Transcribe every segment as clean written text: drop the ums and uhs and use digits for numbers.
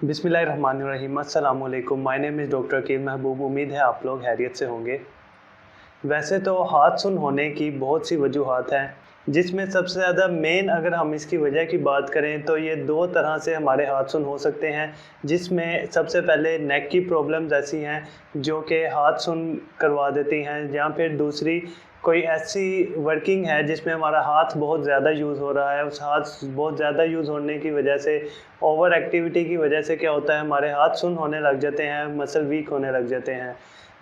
बिस्मिल्लाहिर्रहमानिर्रहीम। अस्सलाम वालेकुम। My name is doctor Aqeel Mehboob. उम्मीद है आप लोग खैरियत से होंगे। वैसे तो हाथ सुन होने की बहुत सी वजूहात हैं, जिसमें सबसे ज़्यादा मेन अगर हम इसकी वजह की बात करें तो ये दो तरह से हमारे हाथ सुन हो सकते हैं। जिसमें सबसे पहले नेक की प्रॉब्लम्स ऐसी हैं जो कि हाथ सुन करवा देती हैं, या फिर दूसरी कोई ऐसी वर्किंग है जिसमें हमारा हाथ बहुत ज़्यादा यूज़ हो रहा है। उस हाथ बहुत ज़्यादा यूज़ होने की वजह से, ओवर एक्टिविटी की वजह से क्या होता है, हमारे हाथ सुन होने लग जाते हैं, मसल वीक होने लग जाते हैं।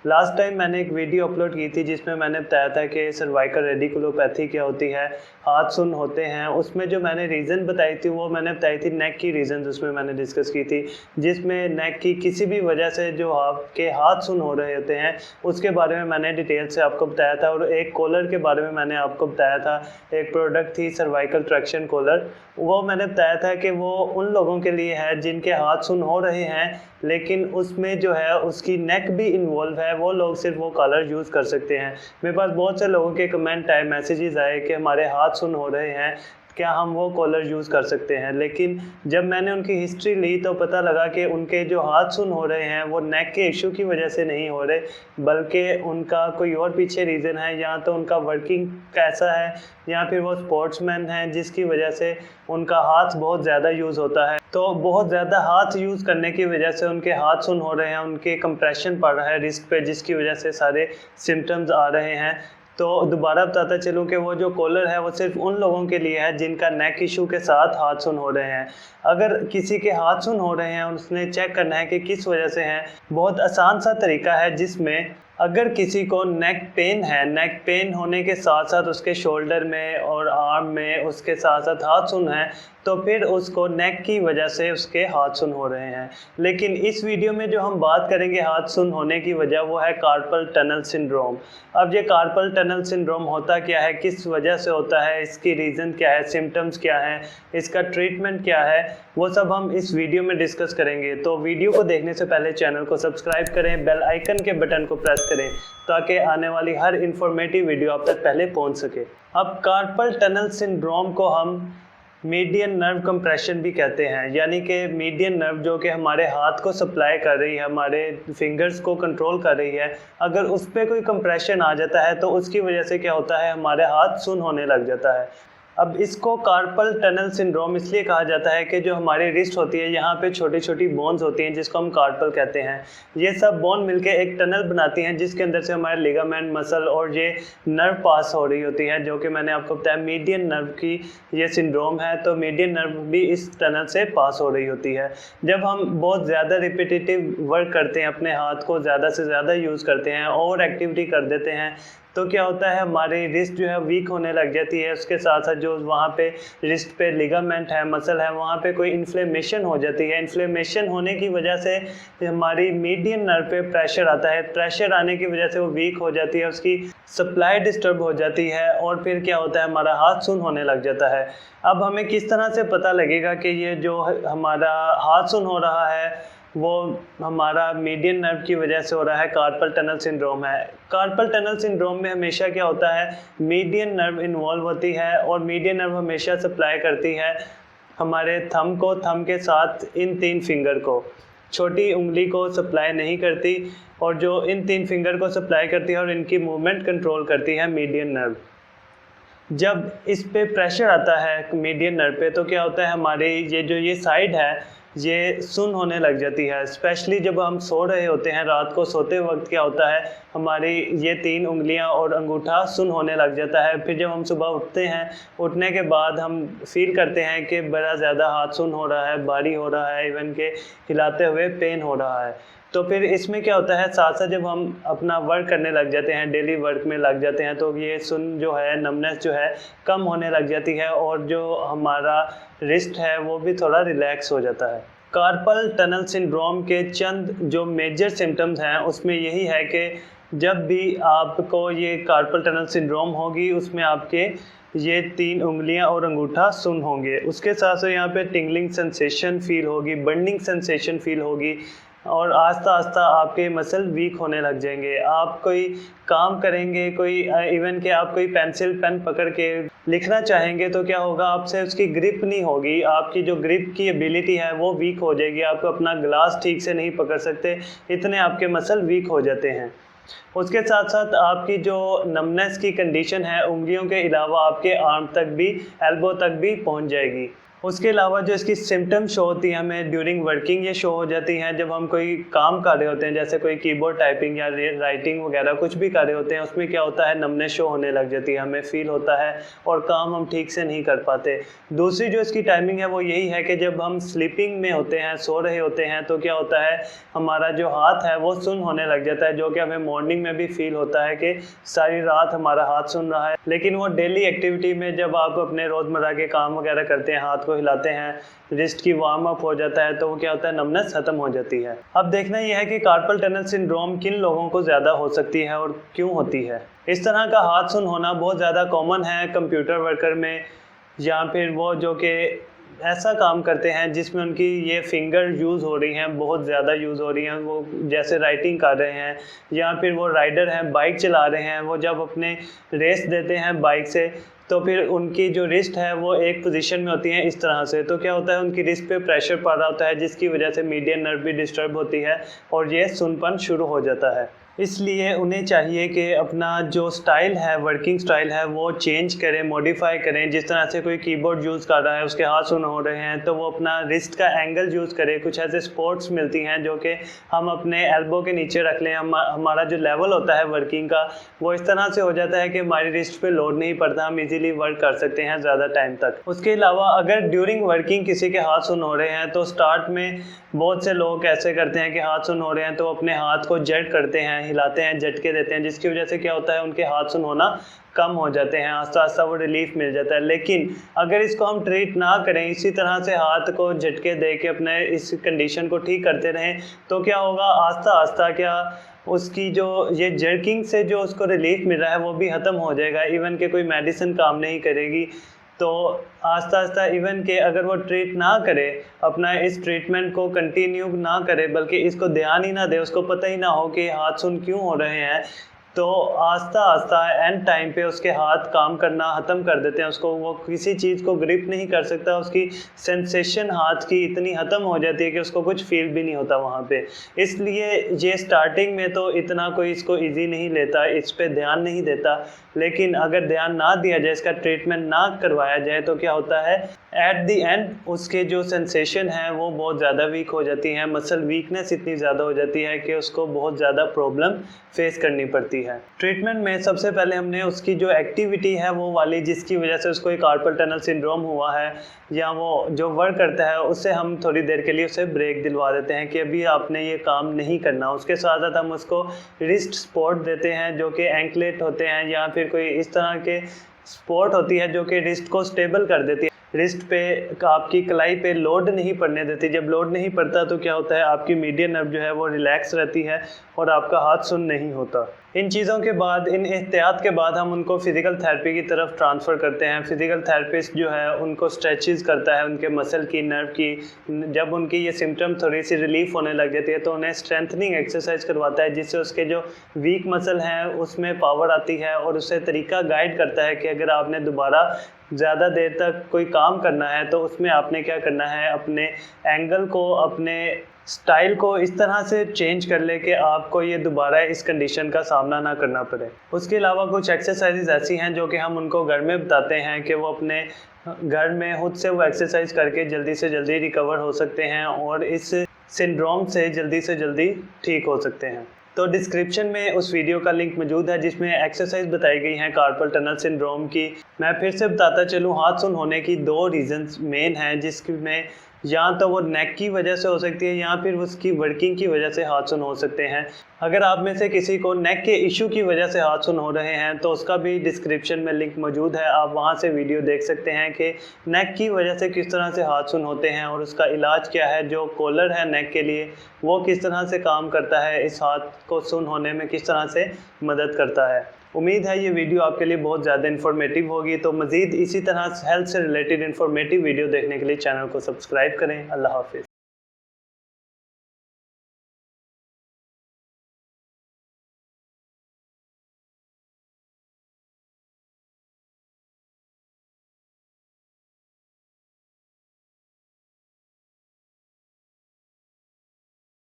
लास्ट टाइम मैंने एक वीडियो अपलोड की थी जिसमें मैंने बताया था कि सर्वाइकल रेडिकुलोपैथी क्या होती है, हाथ सुन होते हैं। उसमें जो मैंने रीज़न बताई थी वो मैंने बताई थी नेक की रीज़न, उसमें मैंने डिस्कस की थी, जिसमें नेक की किसी भी वजह से जो आपके हाथ सुन हो रहे होते हैं उसके बारे में मैंने डिटेल से आपको बताया था। और एक कॉलर के बारे में मैंने आपको बताया था, एक प्रोडक्ट थी सर्वाइकल ट्रैक्शन कॉलर। वो मैंने बताया था कि वो उन लोगों के लिए है जिनके हाथ सुन हो रहे हैं, लेकिन उसमें जो है उसकी नेक भी इन्वॉल्व है, वो लोग सिर्फ वो कॉलर यूज़ कर सकते हैं। मेरे पास बहुत से लोगों के कमेंट आए, मैसेजेस आए कि हमारे हाथ सुन हो रहे हैं, क्या हम वो कॉलर यूज़ कर सकते हैं। लेकिन जब मैंने उनकी हिस्ट्री ली तो पता लगा कि उनके जो हाथ सुन हो रहे हैं वो नेक के इशू की वजह से नहीं हो रहे, बल्कि उनका कोई और पीछे रीज़न है। या तो उनका वर्किंग कैसा है, या फिर वो स्पोर्ट्समैन हैं जिसकी वजह से उनका हाथ बहुत ज़्यादा यूज़ होता है। तो बहुत ज़्यादा हाथ यूज़ करने की वजह से उनके हाथ सुन हो रहे हैं, उनके कंप्रेशन पड़ रहा है रिस्ट पे, जिसकी वजह से सारे सिम्टम्स आ रहे हैं। तो दोबारा बताता चलूँ कि वो जो कॉलर है वो सिर्फ उन लोगों के लिए है जिनका नेक इशू के साथ हाथ सुन हो रहे हैं। अगर किसी के हाथ सुन हो रहे हैं, उसने चेक करना है कि किस वजह से हैं। बहुत आसान सा तरीका है, जिसमें अगर किसी को नेक पेन है, नेक पेन होने के साथ साथ उसके शोल्डर में और आर्म में, उसके साथ साथ हाथ सुन है, तो फिर उसको नेक की वजह से उसके हाथ सुन हो रहे हैं। लेकिन इस वीडियो में जो हम बात करेंगे हाथ सुन होने की वजह, वो है कार्पल टनल सिंड्रोम। अब ये कार्पल टनल सिंड्रोम होता क्या है, किस वजह से होता है, इसकी रीज़न क्या है, सिम्टम्स क्या हैं, इसका ट्रीटमेंट क्या है, वो सब हम इस वीडियो में डिस्कस करेंगे। तो वीडियो को देखने से पहले चैनल को सब्सक्राइब करें, बेल आइकन के बटन को प्रेस करें, ताकि आने वाली हर इन्फॉर्मेटिव वीडियो आप तक पहले पहुंच सके। अब कार्पल टनल सिंड्रोम को हम मीडियन नर्व कंप्रेशन भी कहते हैं, यानी कि मीडियन नर्व जो कि हमारे हाथ को सप्लाई कर रही है, हमारे फिंगर्स को कंट्रोल कर रही है, अगर उस पर कोई कंप्रेशन आ जाता है तो उसकी वजह से क्या होता है, हमारे हाथ सुन होने लग जाता है। अब इसको कार्पल टनल सिंड्रोम इसलिए कहा जाता है कि जो हमारी रिस्ट होती है, यहाँ पे छोटी छोटी बोन्स होती हैं जिसको हम कार्पल कहते हैं। ये सब बोन मिलके एक टनल बनाती हैं जिसके अंदर से हमारे लिगामेंट, मसल और ये नर्व पास हो रही होती है, जो कि मैंने आपको बताया मीडियन नर्व की ये सिंड्रोम है। तो मीडियन नर्व भी इस टनल से पास हो रही होती है। जब हम बहुत ज़्यादा रिपीटेटिव वर्क करते हैं, अपने हाथ को ज़्यादा से ज़्यादा यूज़ करते हैं, ओवर एक्टिविटी कर देते हैं, तो क्या होता है, हमारी रिस्ट जो है वीक होने लग जाती है। उसके साथ साथ जो वहाँ पे रिस्ट पे लिगामेंट है, मसल है, वहाँ पे कोई इन्फ्लेमेशन हो जाती है। इन्फ्लेमेशन होने की वजह से हमारी मीडियन नर्व पे प्रेशर आता है, प्रेशर आने की वजह से वो वीक हो जाती है, उसकी सप्लाई डिस्टर्ब हो जाती है, और फिर क्या होता है, हमारा हाथ सुन होने लग जाता है। अब हमें किस तरह से पता लगेगा कि ये जो हमारा हाथ सुन हो रहा है वो हमारा मीडियन नर्व की वजह से हो रहा है, कार्पल टनल सिंड्रोम है। कार्पल टनल सिंड्रोम में हमेशा क्या होता है, मीडियन नर्व इन्वॉल्व होती है, और मीडियन नर्व हमेशा सप्लाई करती है हमारे थंब को, थंब के साथ इन 3 फिंगर को, छोटी उंगली को सप्लाई नहीं करती, और जो इन 3 फिंगर को सप्लाई करती है और इनकी मूवमेंट कंट्रोल करती है मीडियन नर्व। जब इस पे प्रेशर आता है मीडियन नर्व पे, तो क्या होता है, हमारी ये साइड है ये सुन होने लग जाती है। स्पेशली जब हम सो रहे होते हैं रात को, सोते वक्त क्या होता है, हमारी ये 3 उंगलियां और अंगूठा सुन होने लग जाता है। फिर जब हम सुबह उठते हैं, उठने के बाद हम फील करते हैं कि बड़ा ज़्यादा हाथ सुन हो रहा है, भारी हो रहा है, इवन के हिलाते हुए पेन हो रहा है। तो फिर इसमें क्या होता है, साथ साथ जब हम अपना वर्क करने लग जाते हैं, डेली वर्क में लग जाते हैं, तो ये सुन जो है, नमनेस जो है कम होने लग जाती है, और जो हमारा रिस्ट है वो भी थोड़ा रिलैक्स हो जाता है। कार्पल टनल सिंड्रोम के चंद जो मेजर सिम्टम्स हैं उसमें यही है कि जब भी आपको ये कार्पल टनल सिंड्रोम होगी, उसमें आपके ये 3 उंगलियां और अंगूठा सुन्न होंगे। उसके साथ साथ यहाँ पे टिंगलिंग सेंसेशन फील होगी, बर्निंग सेंसेशन फील होगी और आस्ता आस्ता आपके मसल वीक होने लग जाएंगे। आप कोई काम करेंगे, कोई इवन कि आप कोई पेंसिल पेन पकड़ के लिखना चाहेंगे तो क्या होगा, आपसे उसकी ग्रिप नहीं होगी, आपकी जो ग्रिप की एबिलिटी है वो वीक हो जाएगी। आप अपना ग्लास ठीक से नहीं पकड़ सकते, इतने आपके मसल वीक हो जाते हैं। उसके साथ साथ आपकी जो नमनेस की कंडीशन है उंगलियों के अलावा आपके आर्म तक भी, एल्बो तक भी पहुंच जाएगी। उसके अलावा जो इसकी सिम्टम शो होती है हमें ड्यूरिंग वर्किंग, ये शो हो जाती हैं जब हम कोई काम कर रहे होते हैं, जैसे कोई कीबोर्ड टाइपिंग या राइटिंग वगैरह कुछ भी कर रहे होते हैं, उसमें क्या होता है नमनेस शो होने लग जाती है, हमें फील होता है और काम हम ठीक से नहीं कर पाते। दूसरी जो इसकी टाइमिंग है वो यही है कि जब हम स्लीपिंग में होते हैं, सो रहे होते हैं, तो क्या होता है हमारा जो हाथ है वो सुन्न होने लग जाता है, जो कि हमें मॉर्निंग में भी फील होता है कि सारी रात हमारा हाथ सुन रहा है। लेकिन वो डेली एक्टिविटी में जब आप अपने रोज़मर्रा के काम वगैरह करते हैं, हाथ को हिलाते हैं, रिस्ट की वार्म अप हो जाता है, तो वो क्या होता है नमनेस खत्म हो जाती है। अब देखना यह है कि कार्पल टनल सिंड्रोम किन लोगों को ज़्यादा हो सकती है और क्यों होती है। इस तरह का हाथ सुन्न होना बहुत ज़्यादा कॉमन है कंप्यूटर वर्कर में, या फिर वो जो कि ऐसा काम करते हैं जिसमें उनकी ये फिंगर यूज़ हो रही हैं, बहुत ज़्यादा यूज़ हो रही हैं, वो जैसे राइटिंग कर रहे हैं, या फिर वो राइडर हैं, बाइक चला रहे हैं, वो जब अपने रेस देते हैं बाइक से तो फिर उनकी जो रिस्ट है वो एक पोजीशन में होती है इस तरह से, तो क्या होता है उनकी रिस्ट पे प्रेशर पड़ रहा होता है, जिसकी वजह से मीडियन नर्व भी डिस्टर्ब होती है और ये सुनपन शुरू हो जाता है। इसलिए उन्हें चाहिए कि अपना जो स्टाइल है, वर्किंग स्टाइल है, वो चेंज करें, मॉडिफाई करें। जिस तरह से कोई कीबोर्ड यूज़ कर रहा है, उसके हाथ सुन्न हो रहे हैं, तो वो अपना रिस्ट का एंगल यूज़ करे। कुछ ऐसे स्पोर्ट्स मिलती हैं जो कि हम अपने एल्बो के नीचे रख लें, हमारा जो लेवल होता है वर्किंग का वो इस तरह से हो जाता है कि हमारी रिस्ट पे लोड नहीं पड़ता, हम इजीली वर्क कर सकते हैं ज़्यादा टाइम तक। उसके अलावा अगर ड्यूरिंग वर्किंग किसी के हाथ सुन्न हो रहे हैं तो स्टार्ट में बहुत से लोग ऐसे करते हैं कि हाथ सुन्न हो रहे हैं तो अपने हाथ को जर्क करते हैं, हिलाते हैं, झटके देते हैं, जिसकी वजह से क्या होता है उनके हाथ सुन्न होना कम हो जाते हैं, आस्ता आस्ता वो रिलीफ मिल जाता है। लेकिन अगर इसको हम ट्रीट ना करें, इसी तरह से हाथ को झटके दे के अपने इस कंडीशन को ठीक करते रहें, तो क्या होगा आस्ता आस्ता क्या उसकी जो ये जर्किंग से जो उसको रिलीफ मिल रहा है वो भी ख़त्म हो जाएगा। इवन के कोई मेडिसिन काम नहीं करेगी। तो आस्ता आस्ता इवन के अगर वो ट्रीट ना करे, अपना इस ट्रीटमेंट को कंटिन्यू ना करे, बल्कि इसको ध्यान ही ना दे, उसको पता ही ना हो कि हाथ सुन्न क्यों हो रहे हैं, तो आस्ता आस्ता एंड टाइम पे उसके हाथ काम करना ख़त्म कर देते हैं। उसको वो किसी चीज़ को ग्रिप नहीं कर सकता, उसकी सेंसेशन हाथ की इतनी ख़त्म हो जाती है कि उसको कुछ फील भी नहीं होता वहाँ पे। इसलिए ये स्टार्टिंग में तो इतना कोई इसको इजी नहीं लेता, इस पे ध्यान नहीं देता, लेकिन अगर ध्यान ना दिया जाए, इसका ट्रीटमेंट ना करवाया जाए, तो क्या होता है एट दी एंड उसके जो सेंसेशन है वो बहुत ज़्यादा वीक हो जाती हैं, मसल वीकनेस इतनी ज़्यादा हो जाती है कि उसको बहुत ज़्यादा प्रॉब्लम फेस करनी पड़ती है। ट्रीटमेंट में सबसे पहले हमने उसकी जो एक्टिविटी है वो वाली जिसकी वजह से उसको एक कार्पल टनल सिंड्रोम हुआ है या वो जो वर्क करता है, उससे हम थोड़ी देर के लिए उसे ब्रेक दिलवा देते हैं कि अभी आपने ये काम नहीं करना। उसके साथ साथ हम उसको रिस्ट सपोर्ट देते हैं जो कि एंकलेट होते हैं या फिर कोई इस तरह के सपोर्ट होती है जो कि रिस्ट को स्टेबल कर देती है, रिस्ट पे आपकी कलाई पे लोड नहीं पड़ने देती। जब लोड नहीं पड़ता तो क्या होता है आपकी मीडियन नर्व जो है वो रिलैक्स रहती है और आपका हाथ सुन्न नहीं होता। इन चीज़ों के बाद, इन एहतियात के बाद हम उनको फ़िज़िकल थेरेपी की तरफ ट्रांसफ़र करते हैं। फ़िज़िकल थेरेपिस्ट जो है उनको स्ट्रेचेस करता है उनके मसल की, नर्व की। जब उनकी ये सिम्टम थोड़ी सी रिलीफ होने लग जाती है तो उन्हें स्ट्रेंथनिंग एक्सरसाइज करवाता है, जिससे उसके जो वीक मसल हैं उसमें पावर आती है और उससे तरीका गाइड करता है कि अगर आपने दोबारा ज़्यादा देर तक कोई काम करना है तो उसमें आपने क्या करना है, अपने एंगल को, अपने स्टाइल को इस तरह से चेंज कर ले कि आपको ये दोबारा इस कंडीशन का सामना ना करना पड़े। उसके अलावा कुछ एक्सरसाइजेज ऐसी हैं जो कि हम उनको घर में बताते हैं कि वो अपने घर में खुद से वो एक्सरसाइज करके जल्दी से जल्दी रिकवर हो सकते हैं और इस सिंड्रोम से जल्दी ठीक हो सकते हैं। तो डिस्क्रिप्शन में उस वीडियो का लिंक मौजूद है जिसमें एक्सरसाइज बताई गई हैं कार्पल टनल सिंड्रोम की। मैं फिर से बताता चलूँ, हाथ सुन्न होने की 2 रीज़न्स मेन हैं जिसमें या तो वो नेक की वजह से हो सकती है या फिर उसकी वर्किंग की वजह से हाथ सुन्न हो सकते हैं। अगर आप में से किसी को नेक के इशू की वजह से हाथ सुन्न हो रहे हैं तो उसका भी डिस्क्रिप्शन में लिंक मौजूद है, आप वहां से वीडियो देख सकते हैं कि नेक की वजह से किस तरह से हाथ सुन्न होते हैं और उसका इलाज क्या है। जो कॉलर है नेक के लिए वो किस तरह से काम करता है, इस हाथ को सुन्न होने में किस तरह से मदद करता है। उम्मीद है ये वीडियो आपके लिए बहुत ज़्यादा इन्फॉर्मेटिव होगी। तो मज़ीद इसी तरह हेल्थ से रिलेटेड इन्फॉर्मेटिव वीडियो देखने के लिए चैनल को सब्सक्राइब करें। अल्लाह हाफिज़।